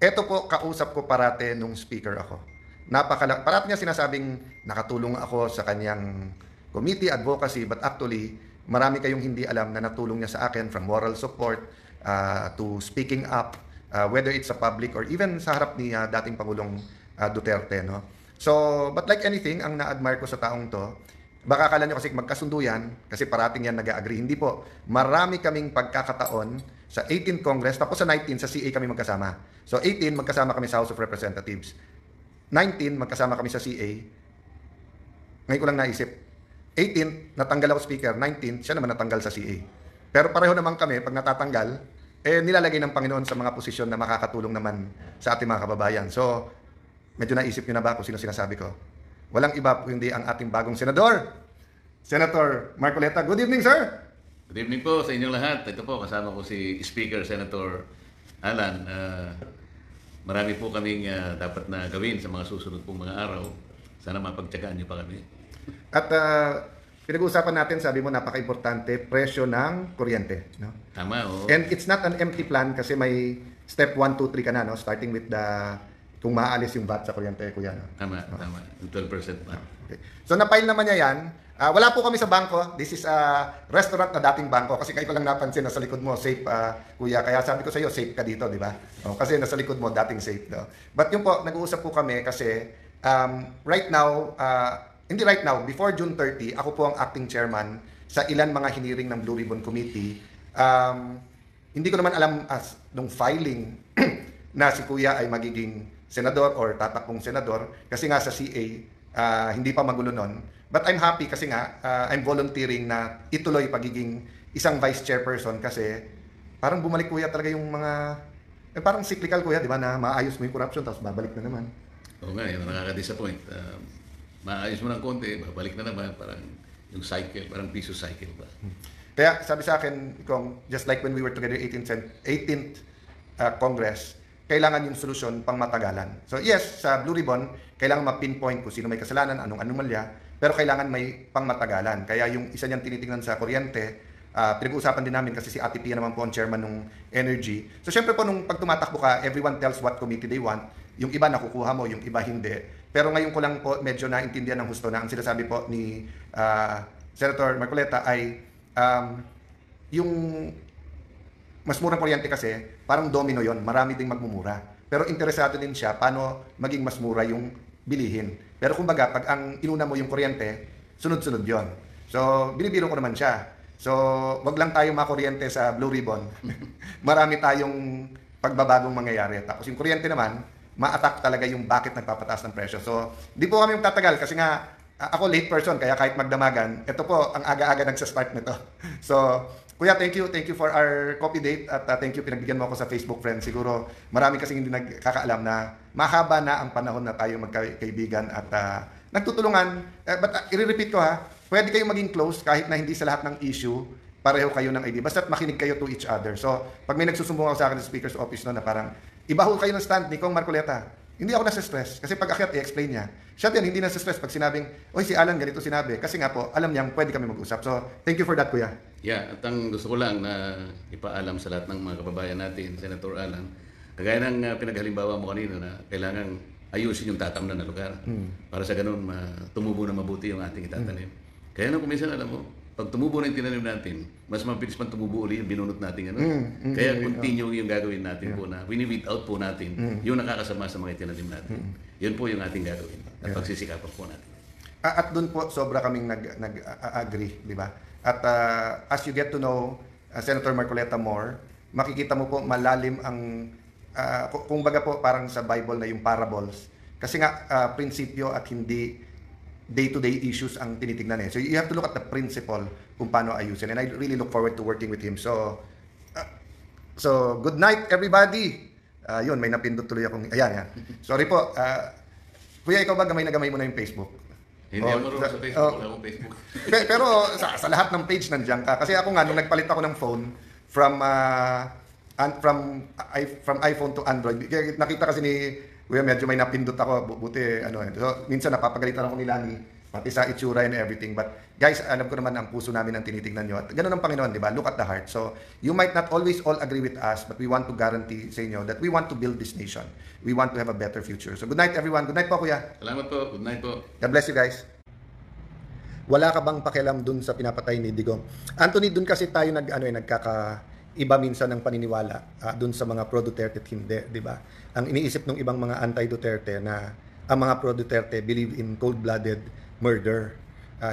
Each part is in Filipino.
Eto po, kausap ko parate nung speaker ako. Parati niya sinasabing nakatulong ako sa kanyang committee, advocacy, but actually, marami kayong hindi alam na natulong niya sa akin from moral support to speaking up, whether it's sa public or even sa harap ni dating Pangulong Duterte. No? So, but like anything, ang na-admire ko sa taong to, baka akala nyo kasi magkasundo yan, kasi parating yan nag-agree. Hindi po. Marami kaming pagkakataon sa 18th Congress, tapos sa 19th, sa CA kami magkasama. So 18, magkasama kami sa House of Representatives. 19, magkasama kami sa CA. Ngayon ko lang naisip. 18, natanggal ako speaker. 19, siya naman natanggal sa CA. Pero pareho naman kami, pag natatanggal, nilalagay ng Panginoon sa mga posisyon na makakatulong naman sa ating mga kababayan. So, medyo naisip nyo na ba kung sino sinasabi ko? Walang iba kundi ang ating bagong senador, Senator Marcoleta. Good evening, sir! Good evening po sa inyong lahat. Ito po, kasama ko si Speaker Senator Alan. Marami po kaming dapat na gawin sa mga susunod pong mga araw. Sana mapagtyagaan niyo pa kami. At pinag-uusapan natin, sabi mo, napaka-importante, presyo ng kuryente. No? Tama, oo. And it's not an empty plan kasi may step 1, 2, 3 ka na, no? Starting with kung maaalis yung VAT sa kuryente, kuya. No? Tama, tama. Yung 12% pa. Okay. So napile naman niya yan. Wala po kami sa bangko. This is a restaurant na dating bangko. Kasi kayo ko lang napansin na sa likod mo, safe, kuya. Kaya sabi ko sa iyo, safe ka dito, di ba? Kasi nasa likod mo, dating safe. No? But yung po, nag-uusap po kami kasi right now, hindi right now, before June 30, ako po ang acting chairman sa ilan mga hiniring ng Blue Ribbon Committee. Hindi ko naman alam nung filing na si kuya ay magiging senador or tatakbong senador. Kasi nga sa CA, hindi pa magulo nun. But I'm happy kasi nga, I'm volunteering na ituloy pagiging isang vice chairperson kasi parang bumalik kuya talaga yung mga, parang cyclical kuya, di ba, na maayos mo yung corruption tapos babalik na naman. Oo nga, yun, nakaka-disappoint. Maayos mo ng konti, babalik na naman, parang yung cycle, parang piso cycle ba. Kaya sabi sa akin, Kong, just like when we were together 18th Congress, kailangan yung solusyon pang matagalan. So yes, sa Blue Ribbon, kailangan ma-pinpoint kung sino may kasalanan, anong anomalya, pero kailangan may pangmatagalan. Kaya yung isa niyang tinitingnan sa kuryente, pinag-uusapan din namin kasi si Ate Pia naman po ang chairman ng Energy. So syempre po nung pag tumatakbo ka, everyone tells what committee they want. Yung iba nakukuha mo, yung iba hindi. Pero ngayon ko lang po medyo naintindihan ng husto na ang sinasabi po ni Senator Marcoleta ay yung mas murang kuryente kasi parang domino yon, marami ding magmumura. Pero interesado din siya paano maging mas mura yung bilihin. Pero kumbaga, pag ang inuna mo yung kuryente, sunod-sunod yon. So, binibiro ko naman siya. So, wag lang tayo makuryente sa Blue Ribbon. Marami tayong pagbabagong mangyayari. Tapos yung kuryente naman, ma-attack talaga yung bakit nagpapataas ng presyo. So, di po kami tatagal kasi nga, ako late person, kaya kahit magdamagan, ito po, ang aga-aga nagsa-start nito. So, kuya, thank you for our coffee date at thank you, pinagbigyan mo ako sa Facebook friend. Siguro marami kasing hindi nagkakaalam na mahaba na ang panahon na tayo magkaibigan at nagtutulungan. But i-repeat ko pwede kayong maging close kahit na hindi sa lahat ng issue, pareho kayo ng idea. Basta't makinig kayo to each other. So, pag may nagsusumbong ako sa akin sa speaker's office no, na parang, ibaho kayo ng stand ni Kong Marcoleta. Hindi ako nasa-stress. Kasi pag akyat, i-explain niya. Siya din, hindi nasa-stress pag sinabing, oy, si Alan, ganito sinabi. Kasi nga po, alam niyang pwede kami mag-usap. So, thank you for that, kuya. Yeah, at ang gusto ko lang na ipaalam sa lahat ng mga kababayan natin, Senator Alan, kagaya ng pinaghalimbawa mo kanina na kailangan ayusin yung tatamnan na lugar. Para sa ganun, tumubo na mabuti yung ating itatanim. Kaya nung kuminsan, alam mo, pag tumubo na yung tinanim natin, mas mabilis man tumubo ulit yung binunot natin. Kaya continue yung gagawin natin po na wini-weed out po natin yung nakakasama sa mga itinanim natin. Yun po yung ating gagawin at pagsisikapan po natin. At doon po, sobra kaming nag-agree, di ba? At as you get to know Senator Marcoleta more, makikita mo po malalim ang, kung baga po parang sa Bible na yung parables. Kasi nga, prinsipyo at hindi day-to-day issues ang tinitignan So you have to look at the principle kung paano ayusin. And I really look forward to working with him. So good night everybody. Yun, may napindot tuloy akong, ayan. Sorry po. Kuya, ikaw ba gamay na gamay mo na yung Facebook? Hindi ako marunong sa Facebook. Wala akong Facebook. Pero sa lahat ng page nandiyan ka. Kasi ako nga, nung nagpalit ako ng phone from iPhone to Android, nakita kasi ni Kuya, medyo may napindot ako, buti So, minsan napapagalitan ako ni Lani. pati sa itsura and everything. But guys, alam ko naman ang puso namin ang tinitingnan nyo. At ganun ang Panginoon, di ba? Look at the heart. So, you might not always all agree with us, but we want to guarantee sa inyo that we want to build this nation. We want to have a better future. So, good night everyone. Good night po, Kuya. Salamat po. Good night po. God bless you guys. Wala ka bang pakialam dun sa pinapatay ni Digong? Anthony, dun kasi tayo nagkakaiba minsan ng paniniwala dun sa mga pro-Duterte at hindi, di ba? Ang iniisip ng ibang mga anti-Duterte na ang mga pro-Duterte believe in cold-blooded murder.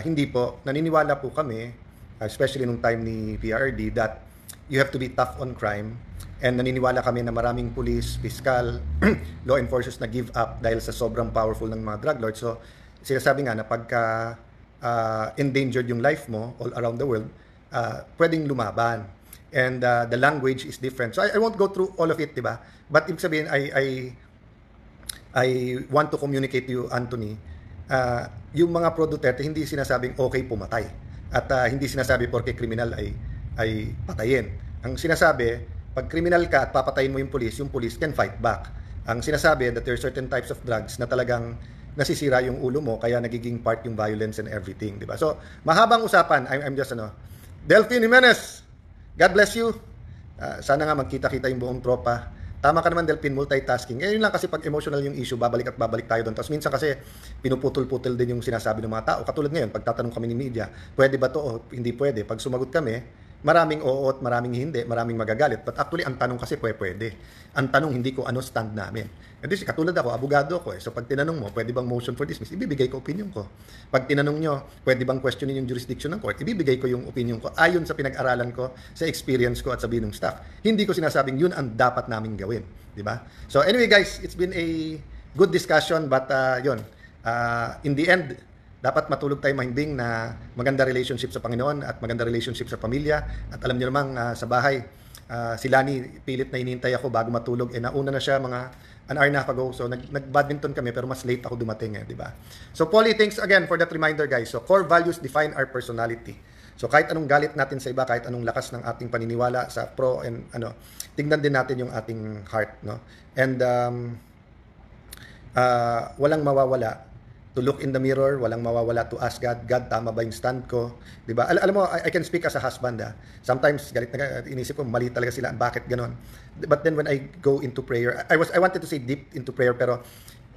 Hindi po. Naniniwala po kami, especially nung time ni PRD, that you have to be tough on crime. And naniniwala kami na maraming police, fiscal, law enforcers na give up dahil sa sobrang powerful ng mga drug lords. So, sinasabi nga na pagka endangered yung life mo all around the world, pwedeng lumaban. And the language is different. So, I won't go through all of it, diba? But ibig sabihin, I want to communicate to you, Anthony, yung mga pro-Duterte, hindi sinasabing okay pumatay. At hindi sinasabi porke kriminal ay patayin. Ang sinasabi, pag kriminal ka at papatayin mo yung police can fight back. Ang sinasabi that there are certain types of drugs na talagang nasisira yung ulo mo, kaya nagiging part yung violence and everything, di ba? So, mahabang usapan. I'm just Delphine Jimenez, God bless you. Sana nga magkita-kita yung buong tropa. Tama ka naman, Delphine, multitasking. Yun lang kasi pag emotional yung issue, babalik at babalik tayo doon. Tapos minsan kasi pinuputol-putol din yung sinasabi ng mga tao. Katulad ngayon, pag tatanong kami ni media, pwede ba to o hindi pwede? Pag sumagot kami, maraming oo at maraming hindi, maraming magagalit. But actually, ang tanong kasi pwede. Ang tanong hindi ko ano stand namin. And this, katulad ako, abogado ako eh. So pag tinanong mo, pwede bang motion for dismiss? Ibibigay ko opinion ko. Pag tinanong nyo, pwede bang questionin yung jurisdiction ng court? Ibibigay ko yung opinion ko ayon sa pinag-aralan ko, sa experience ko at sabihin ng staff. Hindi ko sinasabing yun ang dapat namin gawin. Di ba? So anyway guys, it's been a good discussion but in the end, dapat matulog tayo mahimbing na maganda relationship sa Panginoon at maganda relationship sa pamilya. At alam niyo namang sa bahay, si Lani pilit na hinihintay ako bago matulog. Nauna na siya mga an hour and a half ago. So nag-badminton kami pero mas late ako dumating di ba? So Polly, thanks again for that reminder guys. So core values define our personality. So kahit anong galit natin sa iba, kahit anong lakas ng ating paniniwala sa pro and tignan din natin yung ating heart, no? And walang mawawala to look in the mirror, walang mawawala to ask God, God, tama ba yung stand ko? Di ba? Alam mo, I can speak as a husband. Sometimes, galit na inisip ko, mali talaga sila. Bakit ganon? But then when I go into prayer, I wanted to say deep into prayer, pero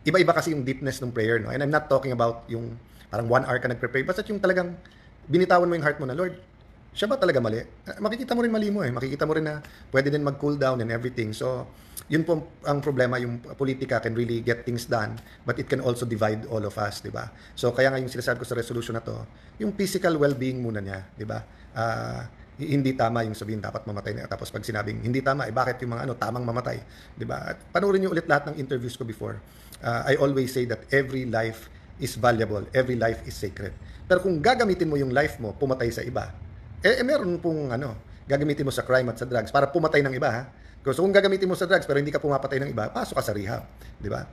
iba-iba kasi yung deepness ng prayer. No? And I'm not talking about yung parang 1 hour ka nagpre-pray. Basta yung talagang binitawan mo yung heart mo na, Lord, siya ba talaga mali? Makikita mo rin mali mo eh. Makikita mo rin na pwede din mag-cool down and everything. So, yun po ang problema, yung politika can really get things done, but it can also divide all of us, di ba? So, kaya nga yung sinasabi ko sa resolution na to, yung physical well-being muna niya, di ba? Hindi tama yung sabihin dapat mamatay na. Tapos pag sinabing hindi tama, bakit yung mga tamang mamatay, di ba? Panoorin niyo ulit lahat ng interviews ko before. I always say that every life is valuable, every life is sacred. Pero kung gagamitin mo yung life mo, pumatay sa iba, meron pong gagamitin mo sa crime at sa drugs para pumatay ng iba, ha? So kung gagamitin mo sa drugs pero hindi ka pumapatay ng iba, pasok ka sa rehab, di ba?